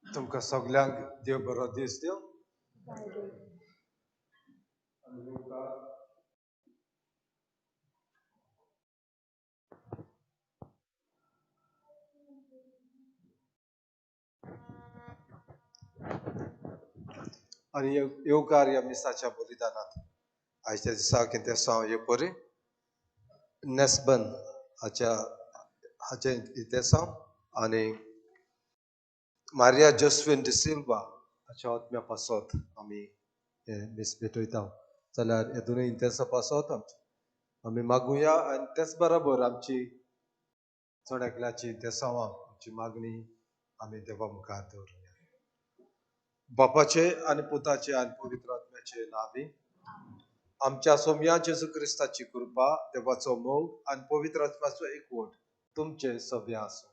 तुमकां सगल्यांक देव बरो दीस दिवं. आनी येवकार ह्या मिसाच्या बलिदानांत आयच्या दिसाक इंतेसांव येवपरी नेसबन हाचे इंतेसांव आनी मारिया जोस्विन डिसिल्वा हाच्या आत्म्या पासत आमी मीस भेटयता जाल्यार हे दोनूय इंतेसां पासत आमी मागुया आनी तेच बरोबर आमची चड एकल्याची इंतेसांवां आमची मागणी आमी देवा मुखार दवरुया. बापाचे आनी पुताचे आनी पवित्र आत्म्याचे नांवी आमच्या सोम्या जेजू क्रिस्ताची कृपा देवाचो मोग आनी पवित्र आत्म्याचो एकवट तुमचे सगळ्या आसूं.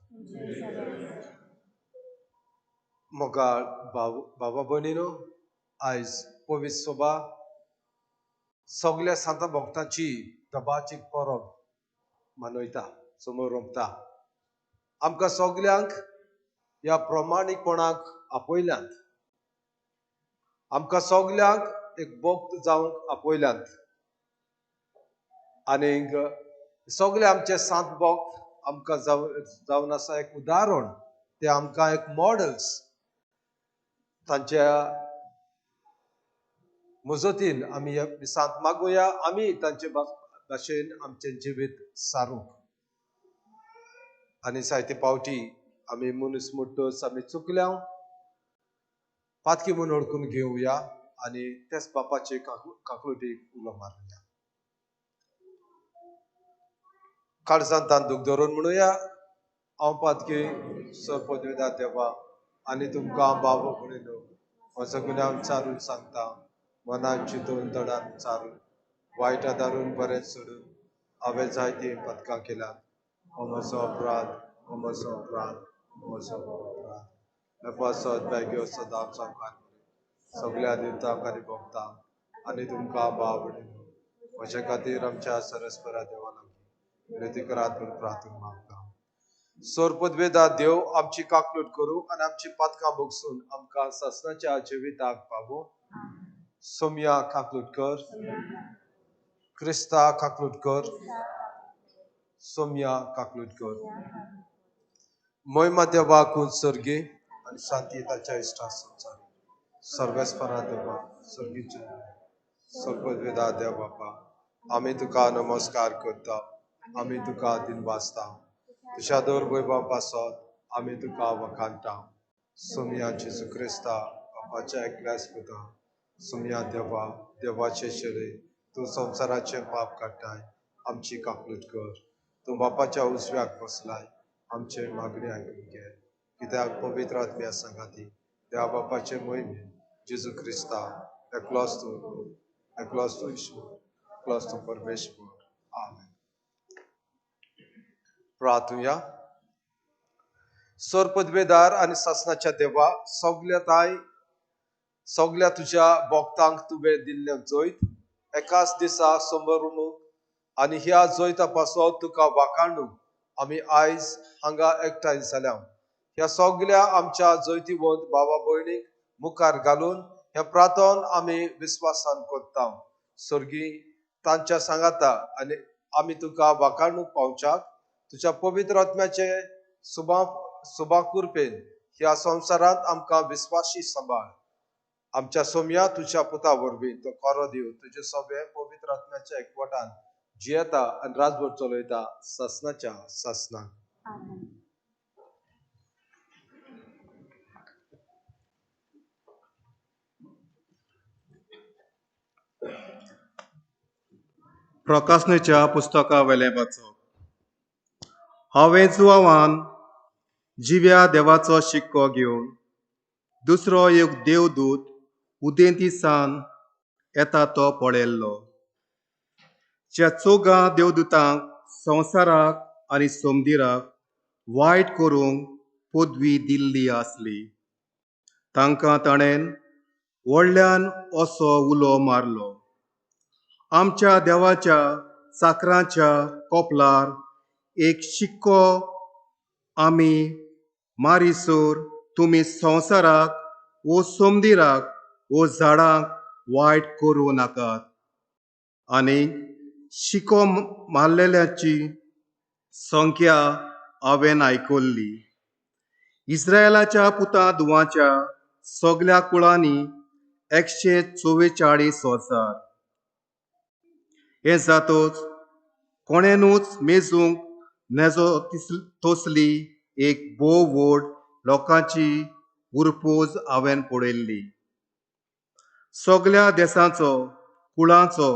मोगाळ बाबा भयणीनो, आयज पवित्र सोबा सगळ्या सांत भक्तांची दबाची परब मनयता समोर रोंपता. आमकां सगल्यांक ह्या प्रमाणीकपणाक आपयल्यांत आमकां सगल्यांक एक भक्त जावंक आपयल्यांत आनीक सगळे आमचे सांत भक्त आमकां जावन आसा एक उदाहरण. ते आमकां एक मॉडल्स तांच्या मजतीन आमी सांत मागुया आमी तांचे भाशेन आमचें जिवीत सारूंक. आनी जायते पावटी आमी मनीस म्हणटच आमी चुकल्या पातकी म्हूण ओळखून घेवया आणि त्याच बापाचे काकलुटीक उलो मारूया. काळजांतान दुख धरून म्हणूया, हांव पातकी सरपदविदा देवा आनी तुमकां बाबा म्हणून म्हजो गुन्यांव चारून सांगता, मनान चिंतून तडान चारून वायट दारून बरें सोडून हांवें जायतीं पथकां केल्यात. हो म्हजो अपराध, हो म्हजो अपराध, हो म्हजो अपराध. नपासत बेग्यो सदांच आमकां सगळ्या दिवतांक आनी भोगतांक आनी तुमकां बावडीन म्हजे खातीर आमच्या सरस्परा देवा लागीं विनंती करात म्हूण प्रार्थना मागता. सोरपदवेदा देव आमची काकलूट करूं आनी आमची पातकां भोगसून आमकां ससनाच्या जिविताक पावो. सोम्या काकलूट कर, क्रिस्ता काकलूट कर, सोम्या काकलूट कर. मोहिमा देवाकून सर्गी आनी शांती ताच्या इश्टा संसारी. सर्वेस्परा देवा सर्गीचे सोरपदवेदा देव बापा, आमी तुका नमस्कार करता, आमी तुका दिनवासता. तुझ्या दोर वैभव पासत आमी तुका वखाणटा. सोम्या जेजू क्रिस्ता बापाच्या एकल्याच पुता, सोम्या देवा देवाचे शरीर तूं संवसाराचे पाप काडटाय, आमची काकलूट कर. तूं बापाच्या उजव्याक बसलाय, आमचे मागणी आयकून घे. कित्याक पवित्र आत्म्या सांगाती देवा बापाचे मोहिमेन जेजू क्रिस्ता एकलोच तूं ईश्वर, एकलोच तूं परमेश्वर. आमेन. प्रार्थुया. सोरपदवेदार आनी ससनाच्या देवा, सगळ्या तुझ्या भक्तांक तुवें दिल्ले जैत एकाच दिसा समोरून आनी ह्या जैता पासत तुका वाखाणूंक आमी आयज हांगा एकठांय जाल्या. ह्या सगळ्या आमच्या जैतिवंत भावा भयणीक मुखार घालून ह्या प्रार्थन आमी विस्वासान करता. सर्गी तांच्या सांगाता आनी आमी तुका वाखाणूक पावच्याक तुझ्या पवित्र आत्म्याचे सुभाकुरपेन ह्या संवसारांत आमकां विस्वासी सांबाळ. आमच्या सोम्या तुझ्या पुता वरवीं तो कोरो दिव तुजे सगळे पवित्र आत्म्याच्या एकवटान जियेता आनी राजभर चलयता ससनाच्या ससनाक. प्रकाशनेच्या पुस्तका वेले वाचप. हांवें जुवावान जिव्या देवाचो शिक्को घेवन दुसरो एक देवदूत उदेंतीसान येता तो पळयल्लो. ज्या चौगां देवदूतांक संवसाराक आनी सोमदिराक वायट करूंक पदवी दिल्ली आसली, तांकां ताणें व्हडल्यान असो उलो मारलो. आमच्या देवाच्या चाकरांच्या कोपलार एक शिक्को आमी मारिसूर तुमी संवसाराक वो सोमदिराक वो झाडांक वायट करूं नाकात. आनी शिक्को मारलेल्यांची संख्या हांवें आयकल्ली. इस्रायेलाच्या पुता धुवाच्या सगळ्या कुळांनी 144,000. हे जातूच कोणेनूच मेजूंक नजो तोसली एक भोव व्हड लोकांची उरपूज हांवें पळयल्ली. सगळ्या देशांचो, कुळांचो,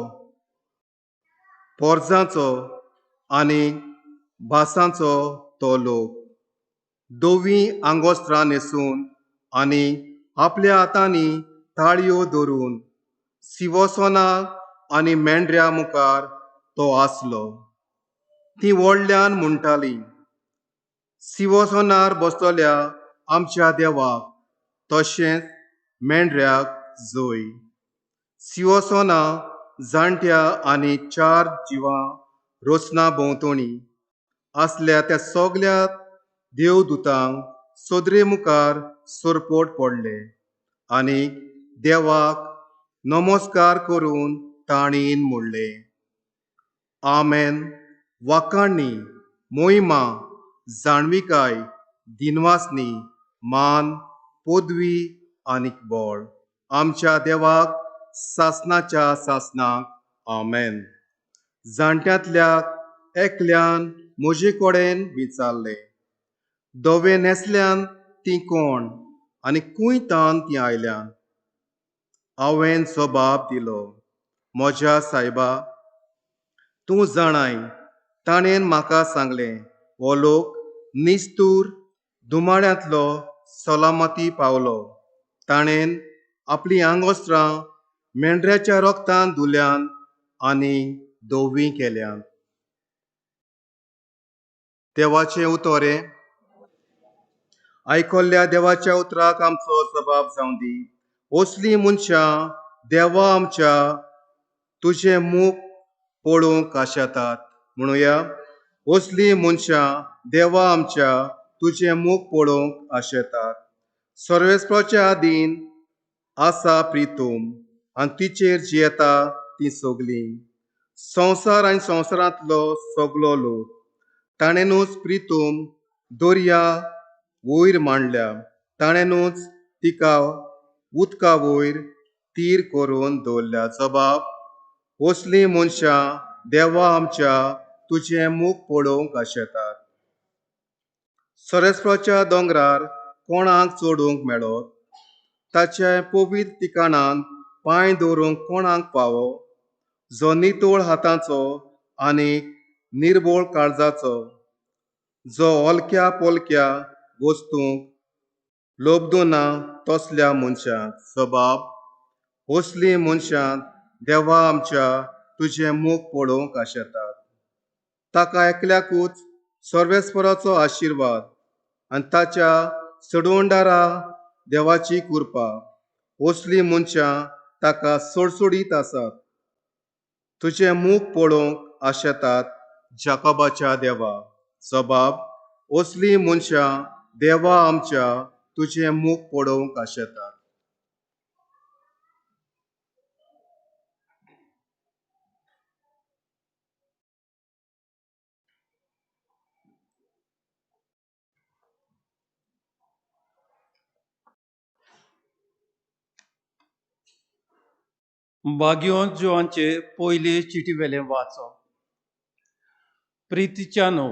पोरजांचो आनी भासांचो तो लोक दोवी आंगोस्त्रां न्हेसून आनी आपल्या हातांनी ताळयो धरून सिंहासनां आनी मेंढऱ्या मुखार तो आसलो. ती व्हडल्यान म्हणटाली, सिंहासनार बसलेल्या आमच्या देवाक तशेंच मेंढऱ्याक जय. सिंहासनां जाणट्या आनी 4 जिवां रोचना भोंवतणी असल्या त्या सगळ्या देवदूतांक सदरे मुखार सरपोट पडले आनी देवाक नमस्कार करून ताणीन म्हणलें, आमेन. वाखाणणी, मोहिमा, जाणविकाय, दिनवासनी, मान, पदवी आनीक बळ आमच्या देवाक सासनाच्या सासनाक. आमेन. जाणट्यांतल्याक एकल्यान म्हजे कडेन विचारलें, धवे न्हेसल्यान ती कोण आनी खूंय तान ती आयल्यान? हांवें जबाब दिलो, म्हज्या सायबा, तूं जाणाय, ताणें म्हाका सांगलें, हो लोक निस्तूर दुमाड्यांतलो सलामती पावलो. ताणें आपलीं आंगोस्त्रां मेंढऱ्याच्या रोगतान धुल्यान आनी धोवीं केल्यात. देवाचें उतोरें. आयकोल्ल्या देवाच्या उतराक आमचो जबाब जावं दी. असलीं मनशां देवा आमच्या तुजें मूख पळोवंक आशेतात. म्हणुया, असलीं मनशां देवा आमच्या तुजें मूख पळोवंक आशेतात. सर्वेस्पराच्या आदीन आसा प्रितूम आनी तिचेर जियेता तीं सगलीं. संवसार आनी संवसारांतलो सगलो लोक ताणेंनूच प्रितूम दर्या वयर मांडल्या. ताणेंनूच तिका उदका वयर तीर करून दवरल्या. जबाब. असलीं मनशां देवा आमच्या तुजें मूख पळोवंक आशेतात. सर्वेस्पराच्या दोंगरार कोणाक चडूंक मेळत? ताच्या पवित्र ठिकाणांत पांय दवरूंक कोणाक फावो? जो नितळ हातांचो आनी निर्मळ काळजाचो, जो हलक्या पोलक्या वस्तूंक लोबदो ना तसल्या मनशाक. जबाब. असलीं मनशां देवा आमच्या तुजें मूख पळोवंक आशेतात. ताका एकल्याकूच सर्वेस्पराचो आशिर्वाद आनी ताच्या चडवणदारा देवाची कृपा. असलीं मनशां ताका सडसडीत आसात. तुजें मूख पळोवंक आशेतात जाकोबाच्या देवा. जबाब. असलीं मनशां देवा आमच्या तुजें मूख पळोवंक आशेतात. बागयोन जोआंचे पयले चिटीवेलें वाचप. प्रितीच्यानो,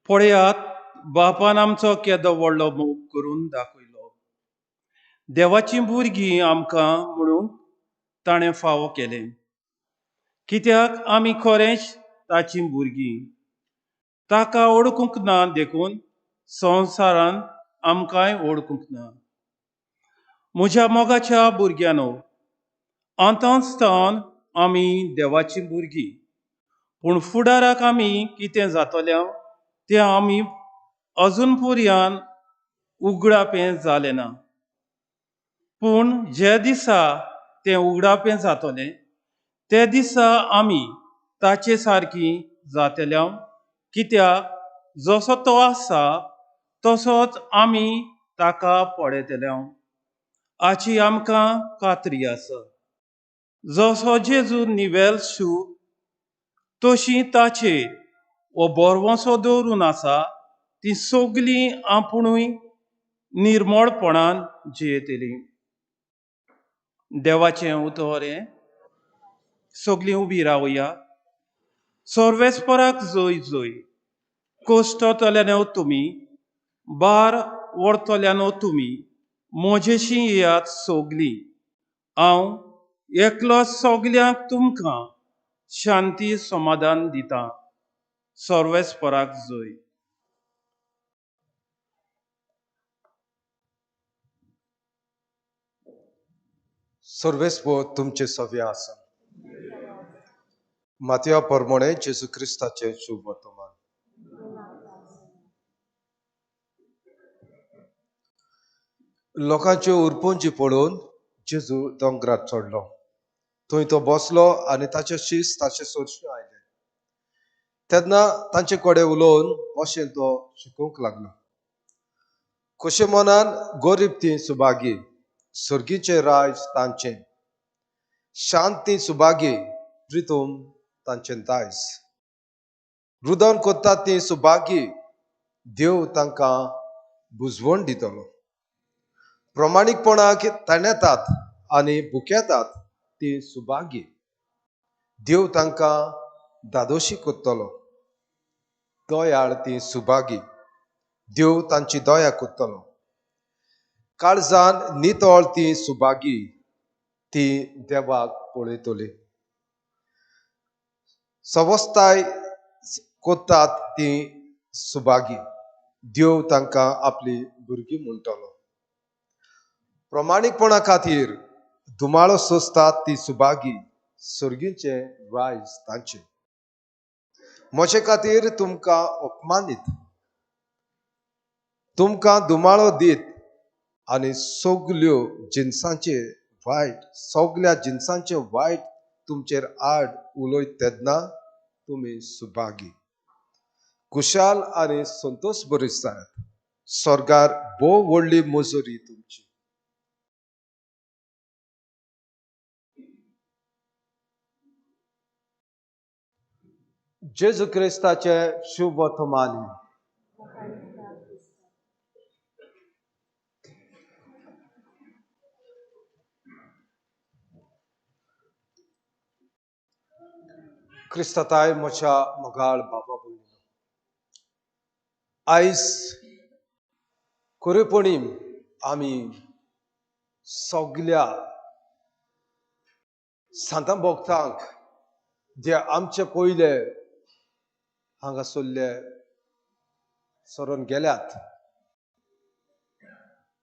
पळयात, बापान आमचो केदो व्हडलो मोग करून दाखयलो. देवाचीं भुरगीं आमकां म्हणून ताणें फावो केलें. कित्याक आमी खरेंच ताचीं भुरगीं. ताका ओळखूंक ना देखून संवसारान आमकांय ओळखूंक ना. म्हज्या मोगाच्या भुरग्यांनो, आतांचतावन आमी देवाचीं भुरगीं. पूण फुडाराक आमी कितें जातले तें आमी अजून पर्यान उगडापें जालें ना. पूण जे दिसा तें उगडापें जातलें ते दिसा आमी ताचे सारकीं जातल्या, कित्याक जसो तो आसा तसोच आमी ताका पळयतले हाची आमकां खात्री आसा. जसो जेजू निवेल शूक तशी ताचेर हो बोरवोसो दवरून आसा, तीं सगलीं आपुणूय निर्मळपणान जियेतलीं. देवाचें उतोरें. सगलीं उबीं रावया. सर्वेस्पराक जय जय. कोश्टतल्यानो तुमी, बार व्हरतल्यानो तुमी, म्हजेशीं येयात सगलीं. हांव एकलो सगल्यांक तुमकां शांती समाधान दितां. सर्वेस्पराक जय. सर्वेस्पर तुमचे सव्या आसा. मातया प्रमाणे जेजू क्रिस्ताचे शुभ वर्तमान. लोकांच्यो उरपोंची पळोवन जेजू दोंगरार चडलो. थंय तो बसलो आनी ताचे शीस ताचे सोरशीं आयले. तेन्ना तांचे कडेन उलोवन अशें तो शिकोवंक लागलो. कशे मनान गरीब तीं सुभागी, सर्गीचें राज तांचें. शांत तीं सुभागी, प्रितूम तांचें दायज. रुदन कोत्तात तीं सुभागी, देव तांकां बुजवण दितलो. प्रमाणीकपणाक ताणेतात आनी भुकेतात तीं सुभागी, देव तांकां दादोशी कोत्तलो. दयाळ तीं सुभागी, देव तांची दया कोत्तलो. काळजान नितळ तीं सुभागी, ती देवाक पळयतली. सवस्ताय कोतात ती सुभागी. देव तांकां आपली भुरगीं म्हणटलो. प्रमाणीकपणा खातीर धुमाळो सोंसतात ती सुभागी. सुर्गीचे रायज तांचे. म्हजे खातीर तुमकां अपमानीत, तुमकां धुमाळो दीत आनी सगल्या जिन्सांचे वायट तुमचेर आड उलयत तेन्ना तुमी सुभागी. कुशाल आनी संतोश भरिसात. स्वर्गार भोव व्हडली मजुरी तुमची. जेजू क्रिस्ताचे शुभ वर्तमान. क्रिस्ताताय म्हज्या मोगाळ बाबा भयणीनो, आयज खरेपणी आमी सगल्या सांता भक्तांक जे आमचे पयले हांगासरले सरून गेल्यात,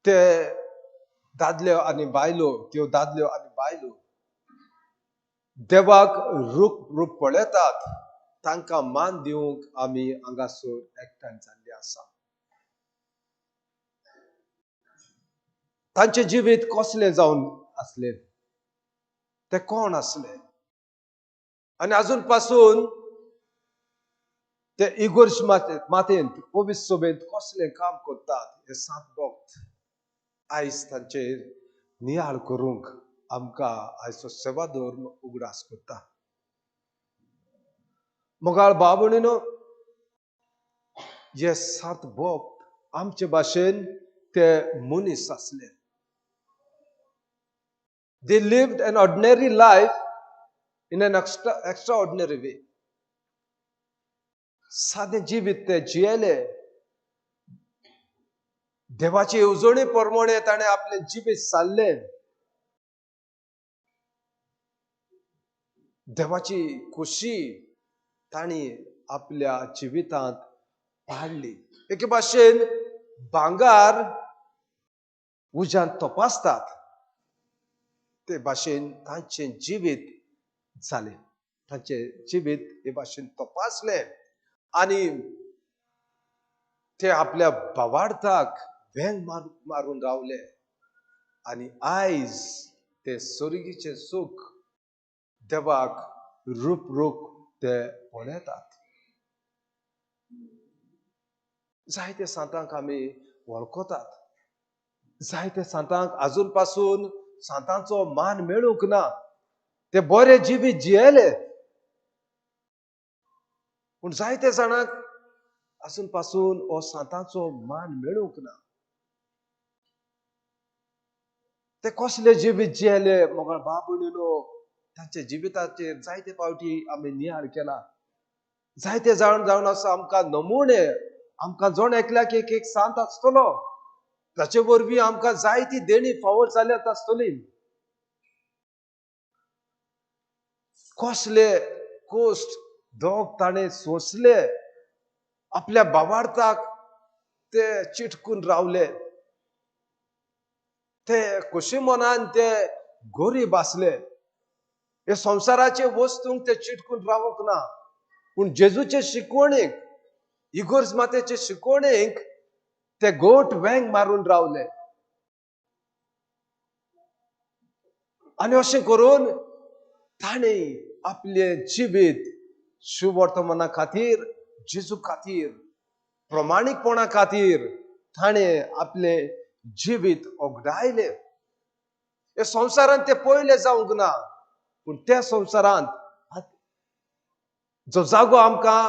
ते दादल्यो आनी बायलो, त्यो दादल्यो आनी बायलो देवाक रूप पळयतात, तांकां मान दिवंक आमी हांगासर एकठांय जाल्ले आसा. तांचे जिवीत कसले जावन आसले, ते कोण आसले, आनी अजून पासून ते इगोर्ज मातेंत पवित्र सभेंत कसले काम करतात, हे सांत भक्त आयज तांचेर नियाळ करूंक आमकां आयचो सेवा धर्म उगडास करता. मोगाळ भाव भयणीनो, जे सांत भक्त आमचे भाशेन ते मनीस आसले. They lived an ordinary life in an extraordinary way. साधे जिवीत ते जियेले. देवाची उजवणी प्रमाणे ताणें आपले जिवीत सारले. देवाची खुशी ताणी आपल्या जिवितांत पाडली. एके भाशेन भांगार उज्यान तपासतात, ते भाशेन तांचे जिवीत जाले. तांचे जिवीत हे भाशेन तपासले आनी ते आपल्या भावार्थाक वेंग मारून रावले. आनी आयज ते स्वर्गीचे सूख देवाक रूप ते पळयतात. जायते सांतांक आमी वळखतात. जायते सांतांक अजून पासून सांतांचो मान मेळूंक ना. ते बरे जिवीत जियेले, पूण जायते जाणांक अजून पासून हो सांतांचो मान मेळूंक ना. ते कसले जिवीत जियेले मोगाळ भाव भयणीनो, तांचे जिविताचेर जायते फावटी आमी नियाळ केला. जायते जावन आसा आमकां नमुणे, आमकां जण एकल्याक एक सांत आसतलो, ताचे वरवीं आमकां जायती देणी फावो जाल्यात आसतली. कसले कोश्ट दोग ताणें सोंसले, आपल्या भावार्थाक ते चिटकून रावले. ते खुशी मनान ते गरीब आसले. हे संवसाराचे वस्तूंक ते चिटकून रावूंक ना, पूण जेजूचे शिकवणेक, इगोर्ज मातेचे शिकवणेक ते गोट वेंग मारून रावले. आनी अशें करून ताणें आपले जिवीत सुवर्तमाना खातीर, जेजू खातीर, प्रमाणीकपणा खातीर ताणें आपले जिवीत ओगडायले. हे संवसारांत ते पयले जावंक ना, पूण त्या संवसारांत जो जागो आमकां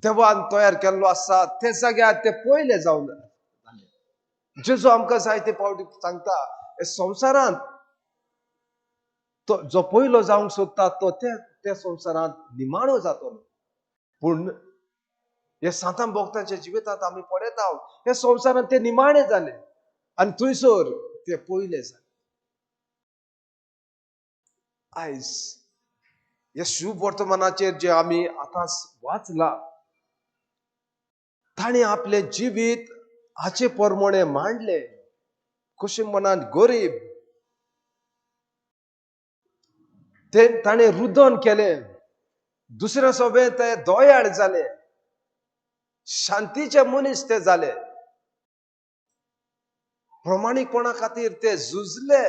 देवान तयार केल्लो आसा, त्या जाग्यार ते पयले जावन जाले. जेजू आमकां जायते फावटी सांगता, हे संवसारांत तो जो पयलो जावंक सोदता तो त्या संवसारांत निमाणो जातलो. पूण हे सांतां भक्तांच्या जिवितांत आमी पळयता, हे संवसारांत ते निमाणे जाले आनी थंयसर ते पयले जाले. आयज या शुभ वर्तमानाचेर जे आमी आतां वाचला, ताणे आपले जिवीत हाचे प्रमाणे मांडले. कशे मनान गरीब ते ताणे रुदन केले. दुसरे सोबे ते दोयाळ जाले. शांतीचे मनीस ते जाले. प्रमाणीकपणा खातीर ते झुजले.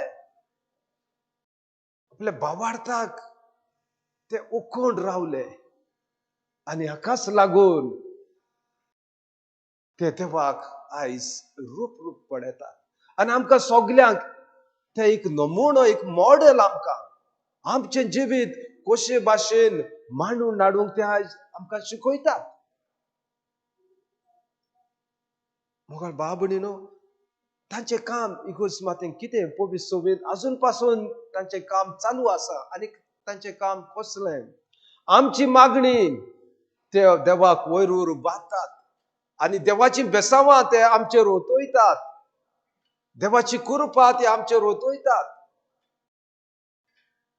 आपल्या भावार्थाक ते ओकोण रावले. आनी हाकाच लागून ते देवाक आयज रूप पडयतात. आनी आमकां सगल्यांक ते एक नमुनो, एक मॉडेल आमकां आमचे जिवीत कशे भाशेन मांडून हाडूंक ते आयज आमकां शिकयतात. मोगाळ भाव भयणीनो, तांचें काम इगोर्ज मातें कितें पवित्र सोबीत अजून पासून तांचें काम चालू आसा. आनी तांचें काम कसलें? आमची मागणी ते देवाक वयर व्हरून बांदतात. आनी देवाची बेसांवां ते आमचेर ओतयतात. देवाची कृपा ती आमचेर ओतयतात.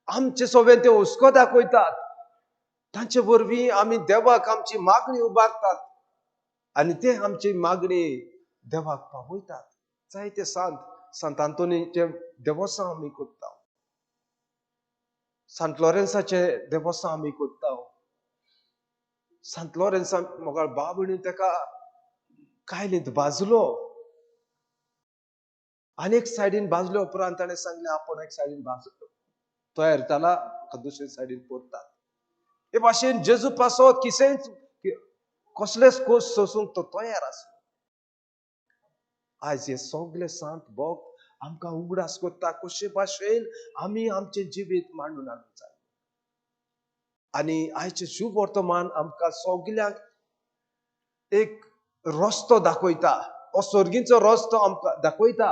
आमचे सोबेन ते हुस्को दाखयतात. तांचे वरवीं आमी देवाक आमची मागणी उबारतात. आनी ते आमची मागणी देवाक पावयतात. जायते संत आंतोनीचे देवस्थान आमी कोत्ता. सांत लॉरेन्साचे देवस्थान आमी कोत्ता. सांत लॉरेन्सान मोगाळ भाव भयणी ताका कायलींत भाजलो. आनी एक सायडीन भाजल्या उपरांत ताणें सांगलें आपूण एक सायडीन तयार जाला, दुसरे सायडीन पोरतात. हे भाशेन जेजू पासत किसेंच कसलेच कोस सोसूंक तो तयार आसलो. आयज हे सगळे सांत भक्त आमकां उगडास कोत्ता कशे भाशेन आमी आमचें जिवीत मांडून हाडूंक जाय. आनी आयचें शुभ वर्तमान आमकां सगल्यांक एक रस्तो दाखयता. हो सर्गीचो रस्तो आमकां दाखयता.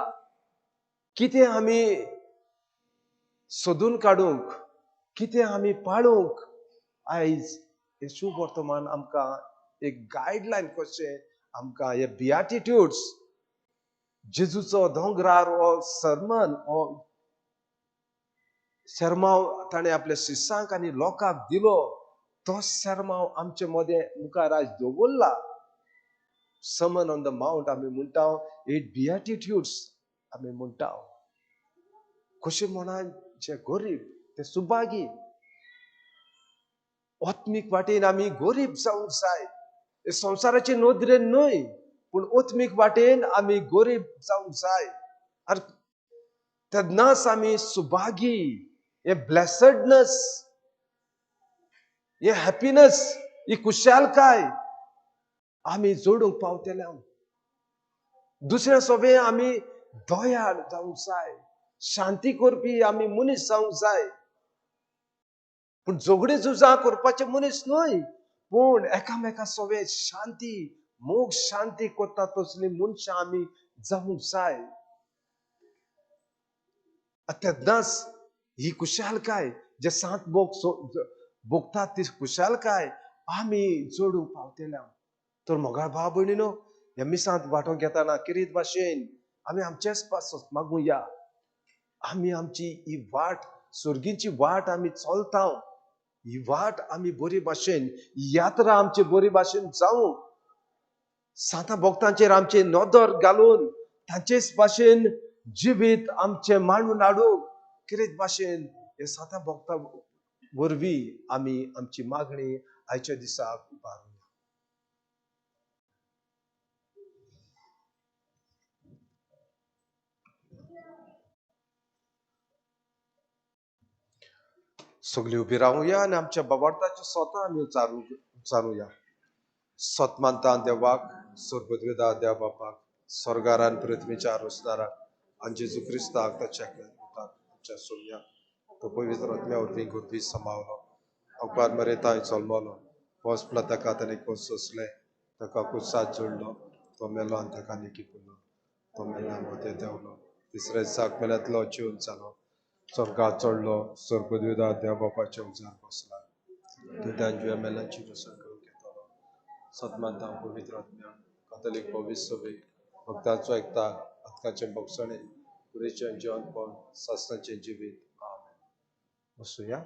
कितें आमी सोदून काडूंक, कितें आमी पाळूंक, आयज हे शुभ वर्तमान आमकां एक गायडलायन कशें आमकां हे बियाटिट्यूड्स जेजूचो दोंगरार हो सर्मन, हो शर्माव ताणें आपल्या शिश्यांक आनी लोकांक दिलो. तो शर्माव आमचे मदें मुखार आयज दवरला. समन ऑन द माउंट आमी म्हणटा, 8 बियाटिट्यूड्स आमी म्हणटा. कशे म्हणान जे गरीब ते सुभागी. आत्मीक वाटेन आमी गरीब जावंक जाय. हे संवसाराचे नदरेन न्हय, पूण आत्मीक वाटेन आमी गरीब जावंक जाय. आनी तेन्नाच आमी सुभागी, हे ब्लेसडनेस, हे हॅपीनेस, ही खुशालकाय आमी जोडूंक पावतले. दुसऱ्या सोबे आमी दोयाळ जावंक जाय. शांती करपी आमी मनीस जावंक जाय. पूण झगडी झुजां करपाचे मनीस न्हय, पूण एकामेका सोबे शांती, मोग शांती कोत्ता तसली मनशां आमी जावंक जाय. तेन्नाच ही खुशालकाय जे सांत भोगतात ती खुशालकाय आमी जोडूंक पावतले. तर मोगाळ भाव भयणीनो, हे मिसांत वांटो घेतना किरीत भाशेन आमी आमचेच पासत मागुया. आमी आमची ही वाट, सर्गीची वाट आमी चलता. ही वाट आमी बरी भाशेन, यात्रा आमची बरी भाशेन जावं. सांता भक्तांचेर आमचे नदर घालून तांचेच भाशेन जिवीत आमचे मांडून हाडूंक किरीत भाशेन हे सांता भक्तां वरवीं आमी आमची मागणी आयच्या दिसाक उबारूया. सगळीं उबी रावुया आनी आमच्या बाबार्थाचे स्वता आमी उच्चारुया. सतमानता देवाक, सर्वद्वेदा देवा बापाक, स्वर्गार आनी पृथ्वीच्या आरोसदाराक आनी जेजू क्रिस्ताक ताच्या आमच्या सोम्या तो पवित्र आत्म्या वरवीं गुरबी समावलो. अवकार मरेताय चलमलो. पोसपला ताका ताणें कोस सोंसले. ताका कुसात जोडलो. तो मेलो आनी ताका निकी पुरलो. तो मेला मदें देंवलो. तिसऱ्या दिसाक मेल्यांतलो जिवन जालो. स्वर्गात चडलो. सर्वद्वेदा देवा बापाच्या उजार बसला. दुदांजव्या मेलांची वसन करून घेतलो. सतमानता पवित्र आत्म्या कातोलीक पवित्र सभेक भक्तांचो एकता आत्काचे भोगसणे पुरेचे जेवणपण सासणाचे जिवीत. आमेन. बसूया.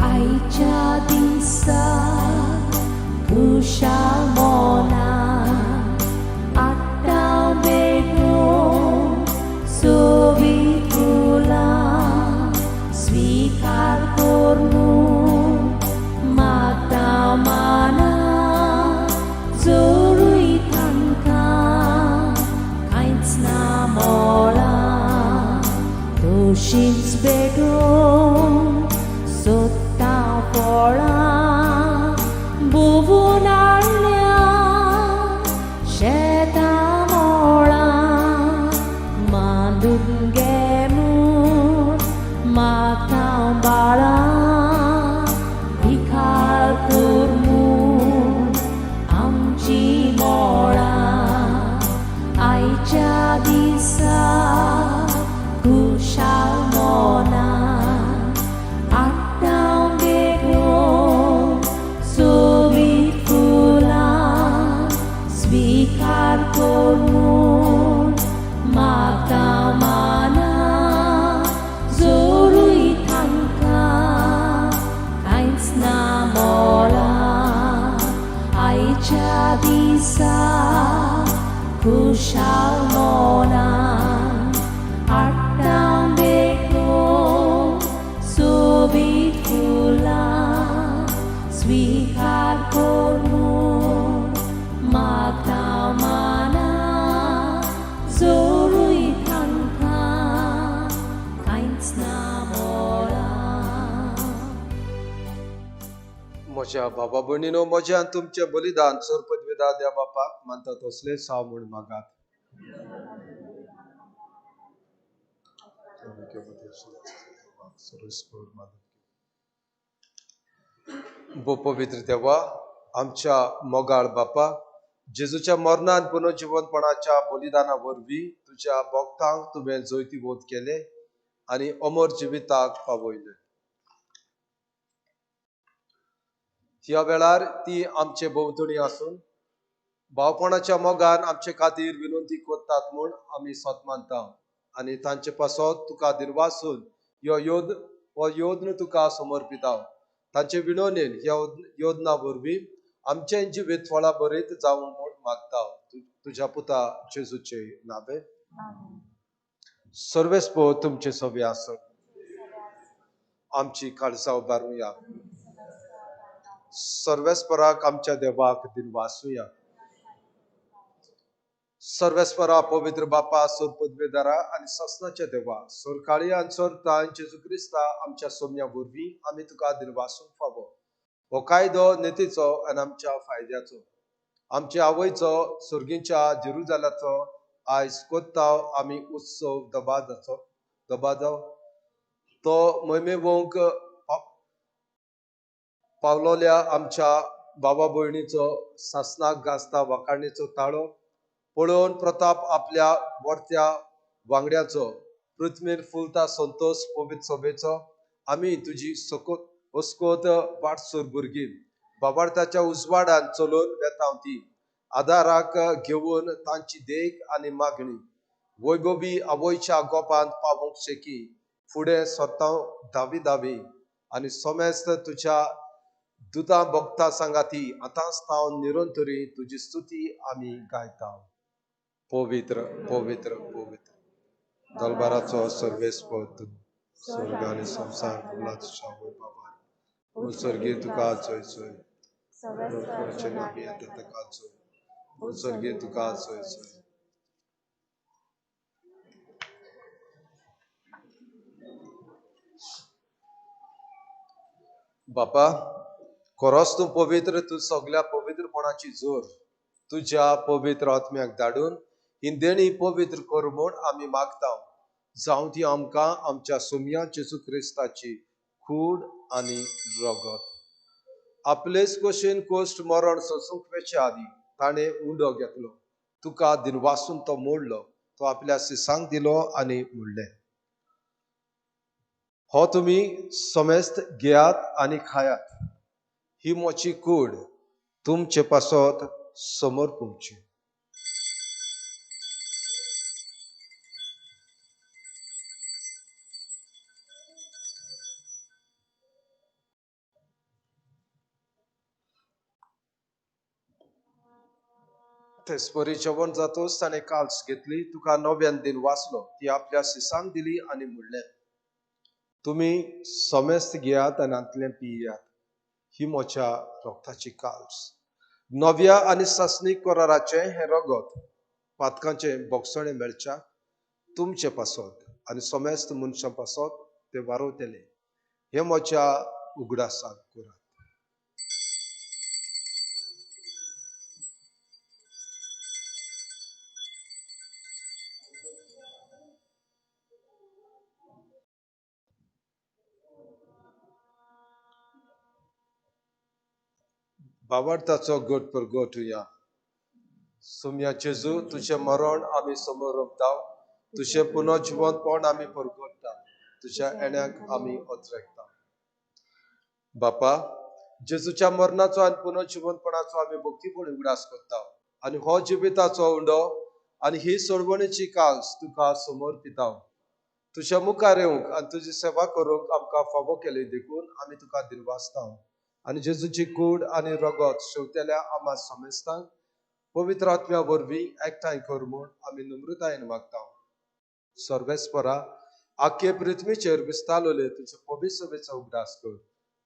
आईच्या दिसा खुशाल मनान आट्टा बेगून सोबीत फुलां स्वीकार करून मागता माना जोरूय तांकां कांयच ना मोळां तशींच बेगून सोदता फळां भोवून हाडल्या शेतां मोळां मांडून घे म्हूण मागता बाळां भिकार कर म्हूण आमची मोळां आयच्या दिसा खुशाल मनान आट्टां बेगून सोबीत फुलां स्वीकार कर म्हूण मागता माना जोरूय तांकां कांयच ना मोळां आयच्या दिसा खुशाल मनान आट्टां बेगून सोबीत फुलां स्वीकार कर म्हूण मागता माना जोरूय तांकां कांयच ना मोळां. म्हज्या बाबा भयणीनो, म्हज्यान तुमचे बलिदान सर पदवेदार देवा बापाक मानता तसले साव म्हूण मागात. पवित्र देवा, आमच्या मोगाळ बापा, जेजूच्या मरणान पुनर्जीवनपणाच्या बलिदाना वरवीं तुझ्या भक्तांक तुवें जैती वोत केले आनी अमर जिविताक पावयले. ह्या वेळार ती आमचे भोंवतणी आसून भावपणाच्या मोगान आमचे खातीर विनंती करतात म्हूण आमी सत मानता आनी तांचे पासत तुका दिनवासून हो योद्न तुका समर्पिता. तांचे विनवणेन ह्या योजना वरवीं आमचे जिवीत फळां बरीत जावं म्हूण मागता तुझ्या पुता जेजूचे नावे. सर्वेस्पो तुमचे सवे आसत. आमची काळजा उबारूया. सर्वेस्पराक आमच्या देवाक दिनवासूया. सर्वेस्परा पवित्र बापा, सर पदवेदारा आनी ससनाच्या देवा, सर काळया आनी सर तांय जेजू क्रिस्ता आमच्या सोम्या वरवीं आमी तुका दिनवासून फावो. हो कायदो नेतीचो आनी आमच्या फायद्याचो. आमच्या आवयचो सर्गींच्या जेरुजाल्याचो आयज कोत्ताव आमी उत्सव दबाजो तो मोहिमेवंक पावलोल्या आमच्या बाबा भयणीचो सासनाक गाजता वाकाणणेचो ताळो पळोवन प्रताप आपल्या वर्त्या वांगड्याचो पृथ्वीर फुलता संतोष पवित्र सभेचो आमी तुजी हुस्कोत वाटसर भुरगीं बाबार्थाच्या उजवाडान चलोवन वेताव ती आदाराक घेवन तांची देख आनी मागणी वैभवी आवयच्या गोपांत पावूंक शेकी फुडें सरताव दावी आनी सोमेस्त तुझ्या दुता भक्ता सांगाती आतांच तावन निरंतरी तुजी स्तुती आमी गायता. पवित्र पवित्र पवित्र दरबाराचो सर्वेस्प स्वर्ग आनी संवसार फुला तुझ्या वय बाबा सर्गी तुका चोय चोय तुका चोय सर्गी तुका चोय चोय. बापा, खरोच तूं पवित्र, तूं सगळ्या पवित्रपणाची जोर तुझ्या पवित्र आत्म्याक धाडून ही देणी पवित्र कर म्हूण आमी मागता. जावं ती आमकां आमच्या सोम्या जेजू क्रिस्ताची खूड आनी रगत. आपलेच कशेन कोश्ट मरण सोंसूंक वेचे आदी ताणें उंडो घेतलो तुका दिनवासून तो मोडलो, तो आपल्या सिसांक दिलो आनी म्हणलें, हो तुम्ही समेस्त घेयात आनी खायात, ही मोची कूड तुमचे पासत समोर पुंची. तेसपरी जेवण जातोच ताणें काल्स घेतली, तुका नव्यान दिन वाचलो, ती आपल्या सिसांक दिली आनी म्हणलें, तुम्ही समेस्त घेयात आनी हांतलें पियात, ही मोच्या रोगताची काल्स. नव्या आनी सासणीक कराराचे हे रगत पातकांचे बोगसणे मेळच्याक तुमचे पासत आनी समेस्त मनशां पासत ते वारोवतले, हे मोच्या उगडासाक करात. भावार्थाचो गोट परगोटुया. सुम्या जेजू, तुझे मरण आमी समोर रोखताव, तुझे पुनर्जिवंतपण आमी परगोटता, तुझ्या येण्याक आमी ओतरेकता. बापा, जेजूच्या मरणाचो आनी पुनर्जिवंतपणाचो आमी भक्तीपण उगडास करता, आनी हो जिविताचो उंडो आनी ही सोडवणेची काल्स तुका समोर पिताव. तुझ्या मुखार येवंक आनी तुजी सेवा करूंक आमकां फावो केले देखून आमी तुका दिनवासता. आनी जेजूची कूड आनी रगत शेवतेल्या आम्हा समेस्तांक पवित्र आत्म्या वरवीं एकठांय कर म्हूण आमी नम्रतायेन मागता. सर्वेस्परा, आख्खे पृथ्वीचेर विस्तारलोले तुज्या पवित्र सभेचो उगडास कर.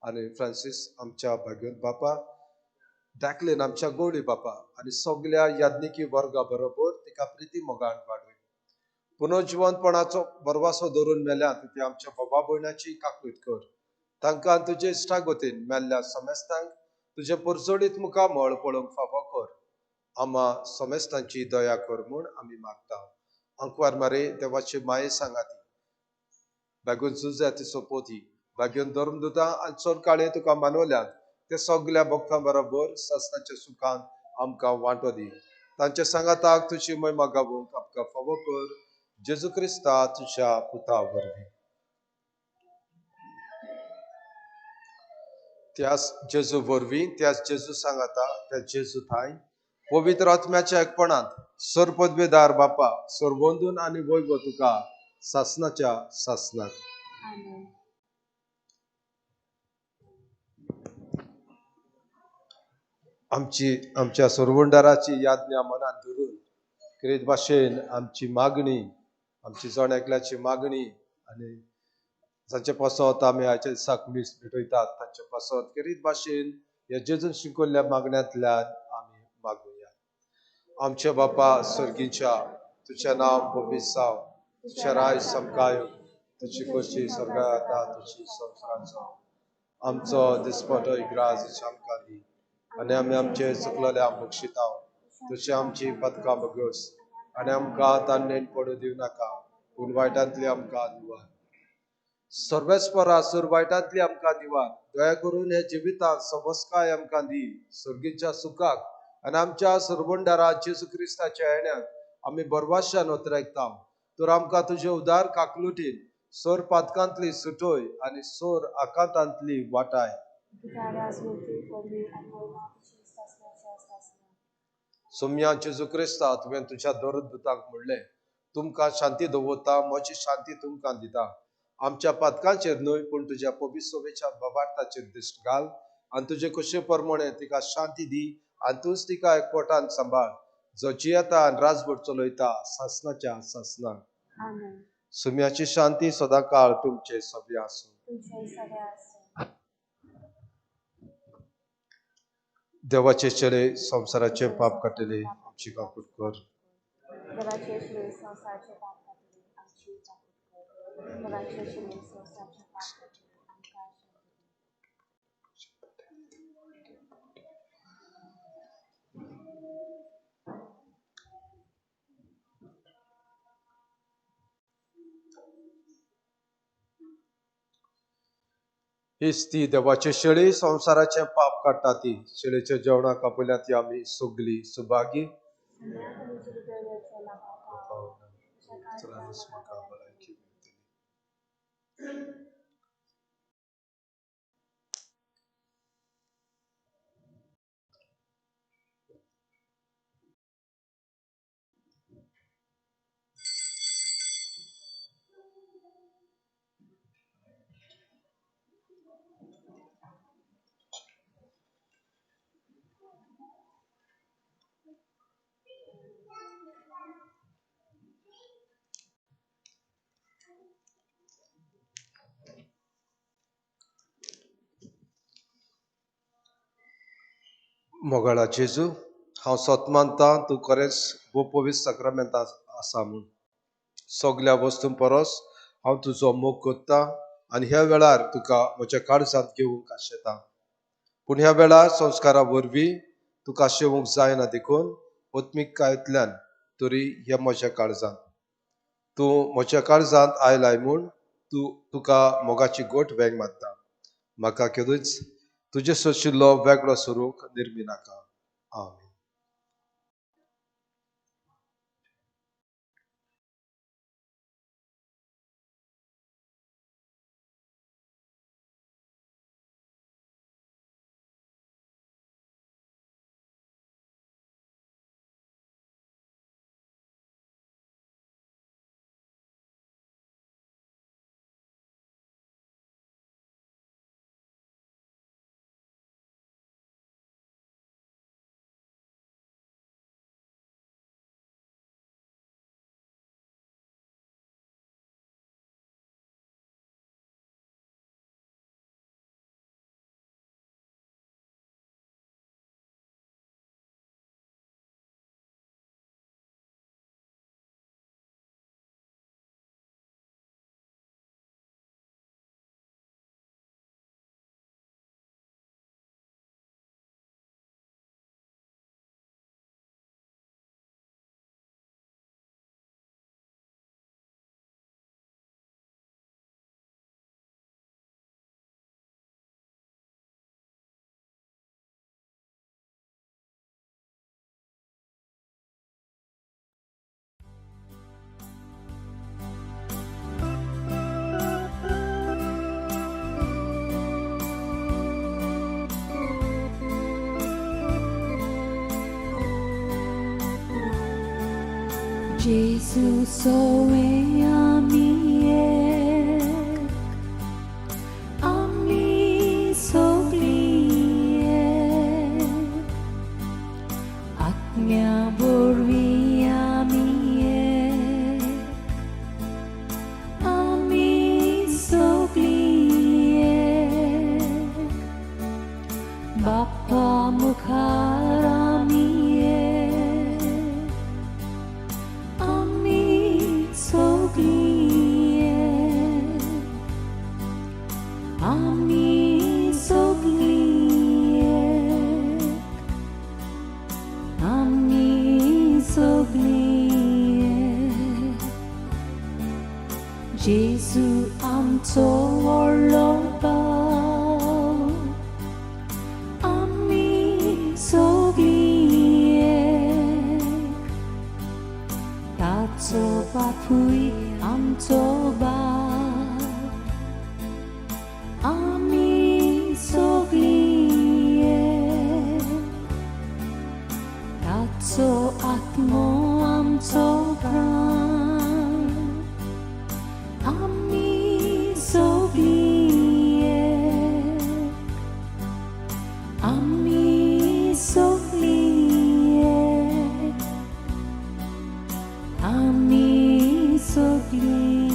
आनी फ्रांसीस आमच्या भाग्यवंत बापा, डॅकलेन आमच्या गोडी बापा आनी सगळ्या याज्ञिकी वर्गा बरोबर तिका प्रिती मोगान वाडय. पुनर्जिवंतपणाचो बरवासो धरून मेल्यात ती आमच्या बाबा भयणाची काकूट कर. तांकां तुजे इश्टागतीन मेल्ल्या समेस्तांक तुजे परजोडीत मुखामळ पळोवंक फावो कर. आम्हा समेस्तांची दया कर म्हूण आमी मागता. अंकवार मारे देवाचे माये सांगाती, भाग्यून झुजा ती सोपोती, भाग्यून धर्मदुतां आनी चड काळे तुका मानवल्यात ते सगळ्या भक्तां बरोबर सस्ताच्या सुखान आमकां वांटो दी. तांच्या सांगाताक तुजी महिमा गावूंक आमकां फावो कर. जेजू क्रिस्ता तुज्या पुता वरवीं. त्याच जेजू वरवीं, त्याच जेजू सांगाता, त्या जेजू थाय पवित्र आत्म्याच्या एकपणात सरपदवेदार बापा सर्वोंदून आनी वैभव तुका सासनाच्या सासनाक. Amen. आमच्या सरवंडाराची याज्ञा मनात धरून क्रेत भाशेन आमची मागणी, आमची जण एकल्याची मागणी आनी जांचे पासत आमी हाचे दिसाक मीस भेटयतात तांचे पासत करीत भाशेन ह्या जेजून शिकयल्ल्या मागण्यांतल्यान आमी मागुया. आमचे बापा सर्गीच्या, तुझें नांव पवित्र जाव, तुझें राय समकाय, तुजी खोशी स्वर्गांत जाता तुजी संवसारांत जावं. आमचो दिसपटो इग्राज आमकां दी, आनी आमी आमचे चुकलेल्या बक्षिताव, तुझे आमची पदकां बगस, आनी आमकां तान्नेन पडू दिव नाका, पूण वायटांतली आमकां दिवार. सर्वेस्परा वायटांतली आमकां दिवार. दया करून हे जिवितांत सबस्काय आमकां दी. सर्गीच्या सुखाक आनी आमच्या सरवंडारा जेजू क्रिस्ताच्या येण्याक आमी बरवाशान ओतरेकता. तर आमकां तुजे उदार काकलुटीन सोर पातकांतली सुटोय आनी सोर आकांतांतली वाटाय. सोम्या जेजू क्रिस्ता, तुवें तुज्या दोरदूतांक म्हणलें, तुमकां शांती दवरता, म्हजी शांती तुमकां दिता. आमच्या पातकांचेर न्हय पूण तुज्या पवित्र सभेच्या भावार्थाचेर दिश्ट घाल आनी तुजे कशे प्रमाणे तिका शांती दी आनी तूंच तिका एकवटान सांबाळ, जो जियेता आनी राजभर चलयता सासनाच्या सासनाक. सुम्याची शांती सदां काळ तुमचे सभे आसूं. देवाचे चेडे संवसाराचे पाप काडटले आमची काकूट कर. देवाचे शिले संवसाराचे पाप काडटले आमची काकूट कर. देवाचे शिले संवसाराचे पाप काडटले आमकां हीच ती देवाचे शेळी संवसाराचे पाप काडटा ती. शेळीच्या जेवणाक आपयल्या ती आमी सगळी Subhagi. Kanya kami sa mga tao. Sa Terlalu kahit suka balaki. मोगाळा जेजू हांव सतमानता तूं खरेंच भोव पवित्र सक्रामेंतां आसा म्हूण सगल्या वस्तूं परस हांव तुजो मोग करतां आनी ह्या वेळार तुका म्हज्या काळजांत घेवंक आशेतां पूण ह्या वेळार संस्कारा वरवीं तुका शेवूंक जायना देखून ओत्मिकायेंतल्यान तरी ह्या म्हज्या काळजांत तूं म्हज्या काळजांत आयलाय म्हूण तुका मोगाची गोठ वेंग मारता म्हाका केदूच तुजे सोशिल्लो वेगळो स्वरूप निर्मी नाका आमीन. Gesù soe ami soglie, aknya borwi ami soglie, Bapa mukharami Ami soglie, ami soglie, Gesù amco orloba, ami soglie, taco bapui amco ba. Ami soglie, Tatso atmo amco pran. Ami soglie, Ami soglie, Ami soglie.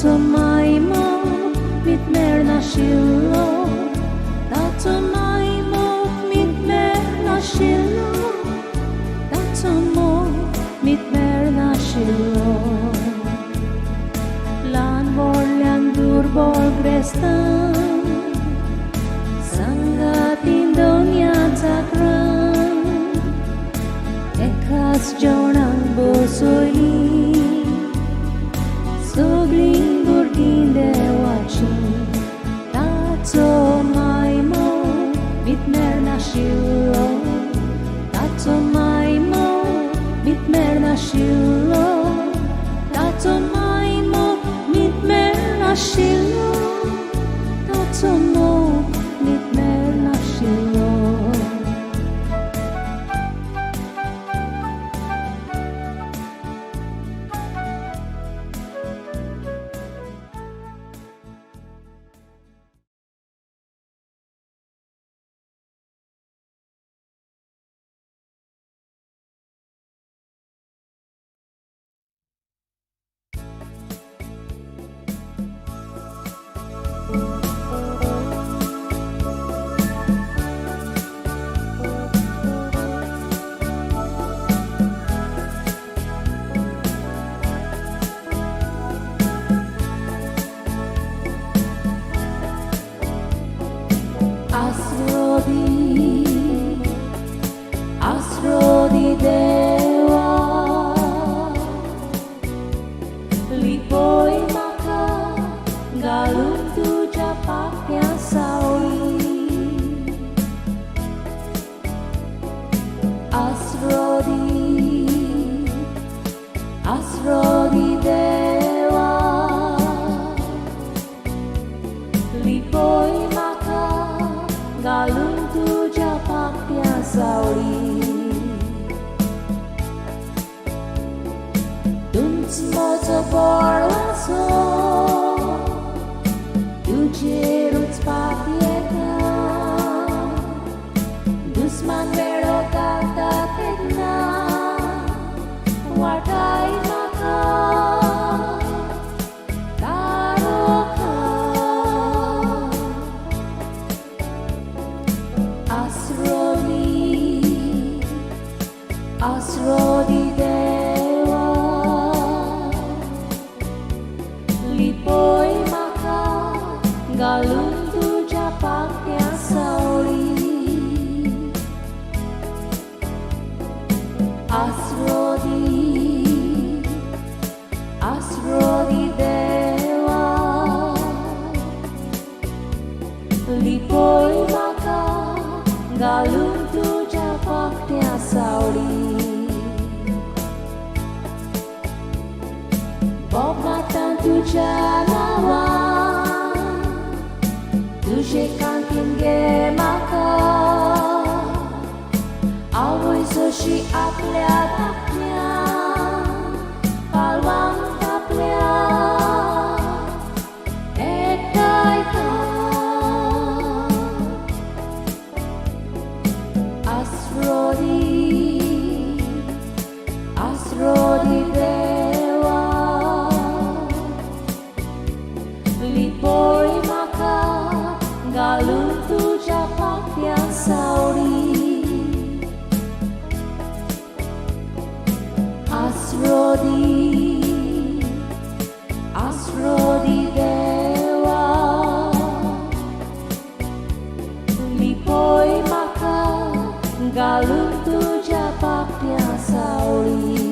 ताचो मायमो mitmer नाशिल्लो ताचो मायमो mitmer नाशिल्लो ताचो मोग mitmer नाशिल्लो ल्हान व्हडल्यांक दुर्बळ ग्रेस्तांक संगातीन दोनया जागरांक एकाच जेवणाक बसयलीं सगळीं भुरगीं देवाचीं ताचो मायमो mitmer नाशिल्लो ताचो मायमो mitmer नाशिल्लो ताचो मायमो mitmer नाशिल्लो ताचो मोग mitmer नाशिल्लो आसरोदी देवा लिपोय म्हाका घालून तुज्या पांयां सावळी आसरोदी देवा लिपोय म्हाका घालून तुज्या पांयां सावळी तुंच म्हजो बोळाचो तुजेरूच पाप येता दुस्मान वेळो घालता तेन्ना वाटाय म्हाका आसरोदी देवा लिपोय म्हाका घालून तुज्या पांयां सावळी आसरोदी देवा लिपोय म्हाका घालून तुज्या पांयां सावळी Bogata tuja nawa tuje kantin ge maka आवय जशी आपल्या धाकट्या पालवांक आपल्या एकटायता आसरोदी देवा लिपोय म्हाका घालून तुज्या पांयां सावळी आसरोदी देवा लिपोय म्हाका घालून तुज्या पांयां सावळी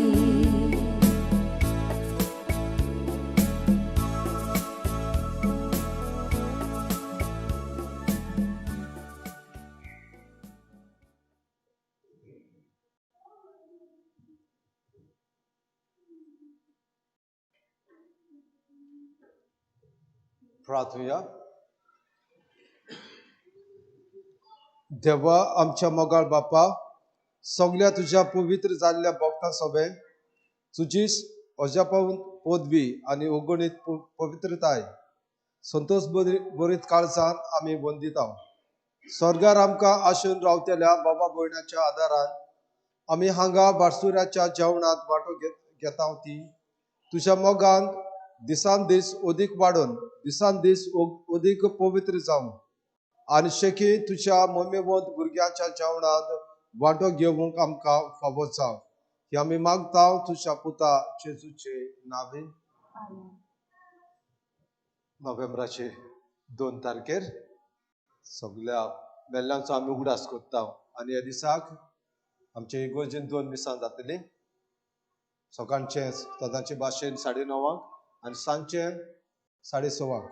प्रार्थूया. देवा आमच्या मोगाळ बापा सगळ्या तुझ्या पवित्र जाल्ल्या भक्तां सोबे तुजी अजापावून पदवी आनी उगणीत पवित्रताय संतोष बरीत काळजान आमी वंदिता. स्वर्गार आमकां आशून रावतल्या बाबा भयणाच्या आदारान आमी हांगा बारसुऱ्याच्या जेवणात वांटो घेता ती तुज्या मोगान दिसान दीस अधिक वाढून दिसान दीस अधिक पवित्र जावं आनी शेकी तुझ्या मोमेवंत भुरग्यांच्या जेवणात वांटो घेवंक आमकां फावो जाव हे आमी मागता तुझ्या पुता जेजूचे नांवे. आमेन. नोव्हेंबराचे 2 तारखेर सगळ्या मेल्ल्यांचो आमी उगडास करता आनी ह्या दिसाक आमचे इगोर्जेन 2 मिसां जातली. सकाळचे सदांचे भाशेन 9:30 आनी सांजचे 6:15.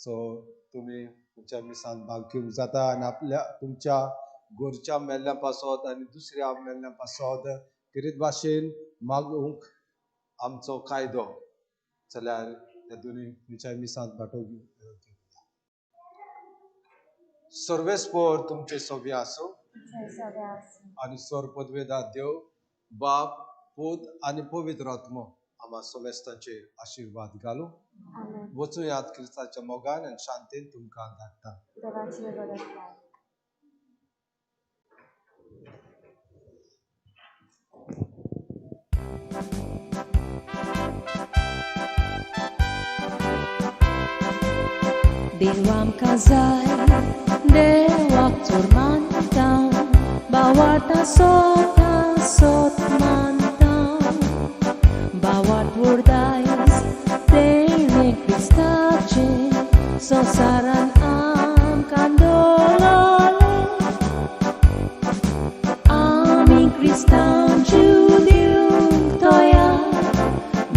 सो तुमी तुमच्या मिसान भाग घेवंक जाता आनी आपल्या तुमच्या घरच्या मेल्ल्या पासत आनी दुसऱ्या मेल्ल्या पासत कितें भाशेन मागूंक आमचो कायदो जाल्यार हे दोनी तुमच्या मिसांत वांटो घेवया. सर्वेस्पर तुमचे सव्य आसूं जय सगळे आसूं. आनी सर पदवेदार देव बाप पूत आनी पवित्र आत्मो आम्हा समेस्तांचे आशिर्वाद घालूं. आमेन. वचूयात क्रिस्ताच्या मोगान आनी शांतीन तुमकां धाडटा. देवाची बरोबर लाय. Dełamka zaj, dełak turmantał, bałata sot mantał, bałat wurdajs, tejne Kristacie, sosaran am kandolole, amin Kristan judium toya,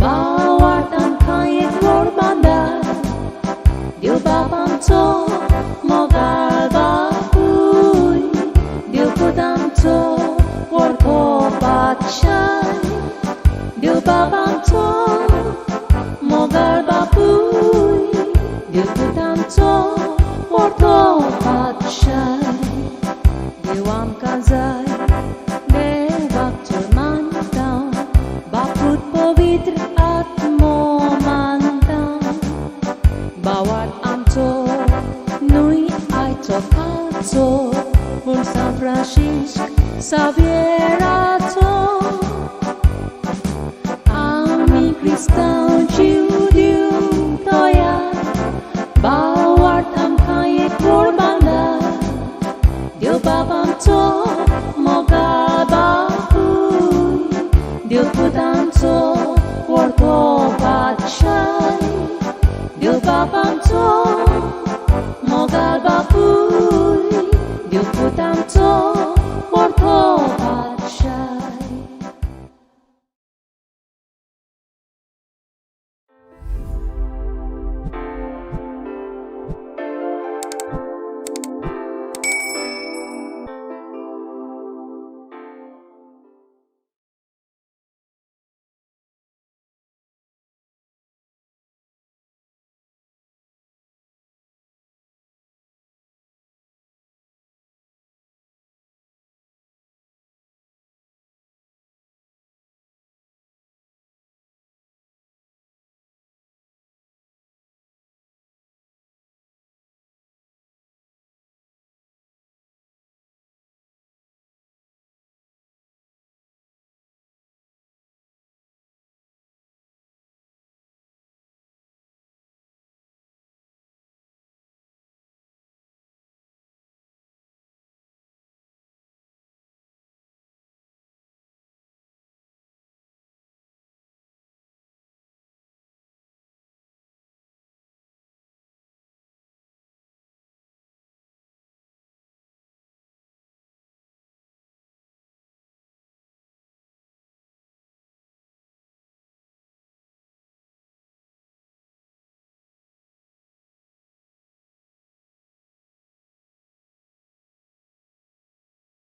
bałatan kajek worbanda. Dieu babamto mogal bakuy, Dieu podamto porko batchay, Dieu babamto mogal bakuy, Dieu podamto porko batchay. Dieu am kazay, Dieu baktur mantaw, bakut povitr atmo mantaw. Bawat amto, nui ai tocato, un San Francisco Savierato. Ami Cristão Judium toya, bawat am kaye korbanda. Dieu babamto, moga bakuy, Dieu putamto, porco batchay. Dieu babamto, mogal bakuy, Dieu putamto, porco batchay.